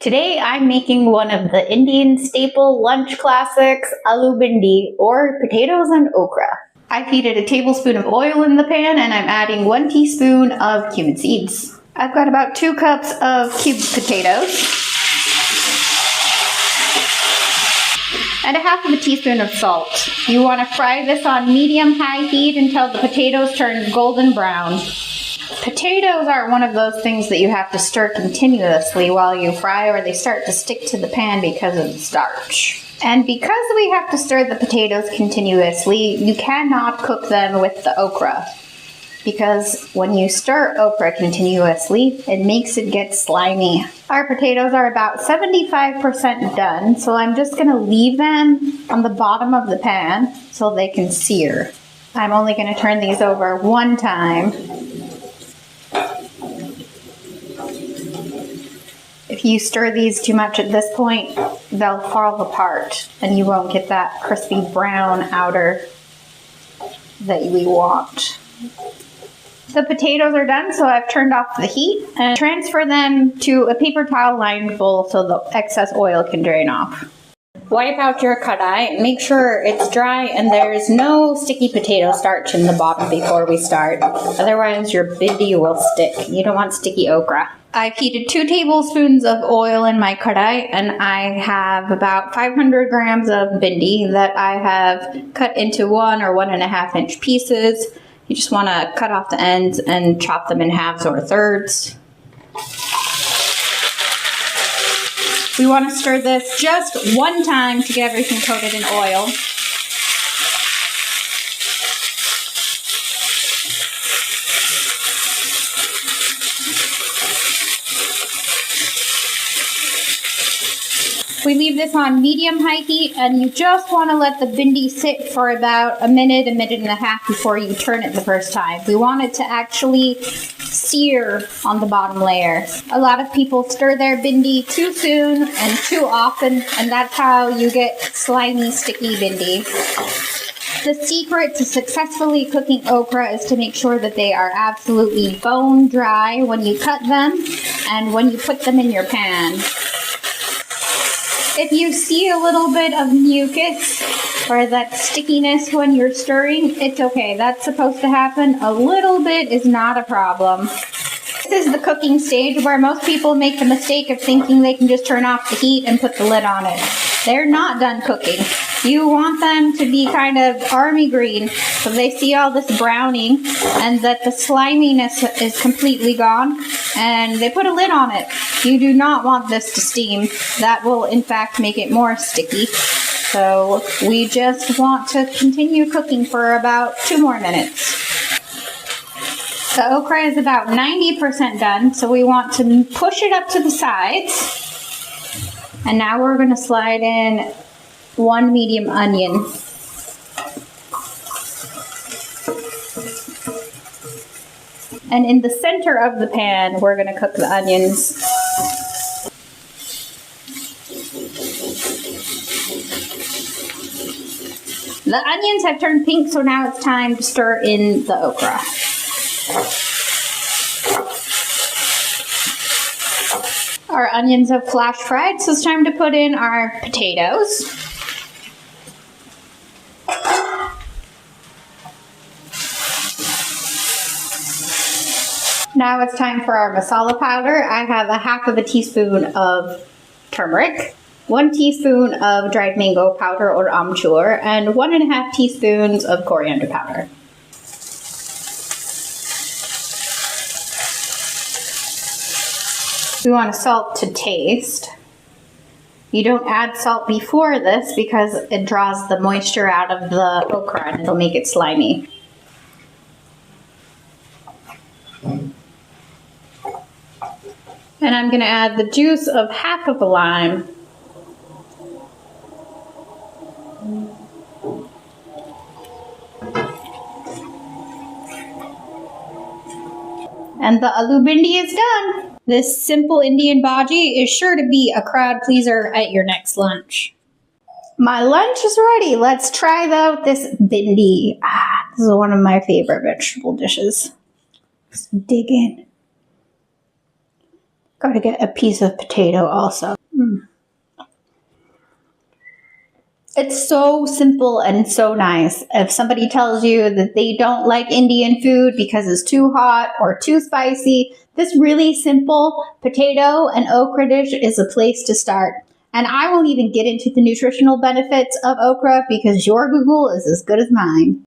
Today I'm making one of the Indian staple lunch classics, aloo bhindi, or potatoes and okra. I've heated a tablespoon of oil in the pan and I'm adding 1 teaspoon of cumin seeds. I've got about 2 cups of cubed potatoes and a half of a teaspoon of salt. You want to fry this on medium-high heat until the potatoes turn golden brown. Potatoes are one of those things that you have to stir continuously while you fry, or they start to stick to the pan because of the starch. And because we have to stir the potatoes continuously, you cannot cook them with the okra, because when you stir okra continuously, it makes it get slimy. Our potatoes are about 75% done, so I'm just going to leave them on the bottom of the pan so they can sear. I'm only going to turn these over 1 time. If you stir these too much at this point, they'll fall apart and you won't get that crispy brown outer that we want. The potatoes are done, so I've turned off the heat and transfer them to a paper towel lined bowl so the excess oil can drain off. Wipe out your kadai, make sure it's dry and there's no sticky potato starch in the bottom before we start. Otherwise your bhindi will stick. You don't want sticky okra. I've heated 2 tablespoons of oil in my kadai and I have about 500 grams of bhindi that I have cut into 1 or 1.5 inch pieces. You just want to cut off the ends and chop them in halves or thirds. We want to stir this just 1 time to get everything coated in oil. We leave this on medium-high heat, and you just want to let the bhindi sit for about a minute and a half before you turn it the first time. We want it to actually sear on the bottom layer. A lot of people stir their bhindi too soon and too often, and that's how you get slimy, sticky bhindi. The secret to successfully cooking okra is to make sure that they are absolutely bone dry when you cut them and when you put them in your pan. If you see a little bit of mucus or that stickiness when you're stirring, it's okay. That's supposed to happen. A little bit is not a problem. This is the cooking stage where most people make the mistake of thinking they can just turn off the heat and put the lid on it. They're not done cooking. You want them to be kind of army green so they see all this browning and that the sliminess is completely gone, and they put a lid on it. You do not want this to steam. That will in fact make it more sticky. So we just want to continue cooking for about 2 more minutes. The okra is about 90% done, so we want to push it up to the sides. And now we're going to slide in 1 medium onion. And in the center of the pan, we're going to cook the onions. The onions have turned pink, so now it's time to stir in the okra. Our onions have flash fried, so it's time to put in our potatoes. Now it's time for our masala powder. I have a half of a teaspoon of turmeric, 1 teaspoon of dried mango powder or amchur, and 1.5 teaspoons of coriander powder. We want to salt to taste. You don't add salt before this because it draws the moisture out of the okra and it'll make it slimy. And I'm going to add the juice of half of a lime. And the aloo bhindi is done. This simple Indian bhaji is sure to be a crowd pleaser at your next lunch. My lunch is ready. Let's try out this bhindi. This is one of my favorite vegetable dishes. Let's dig in. Gotta get a piece of potato also. It's so simple and so nice. If somebody tells you that they don't like Indian food because it's too hot or too spicy, this really simple potato and okra dish is a place to start. And I won't even get into the nutritional benefits of okra because your Google is as good as mine.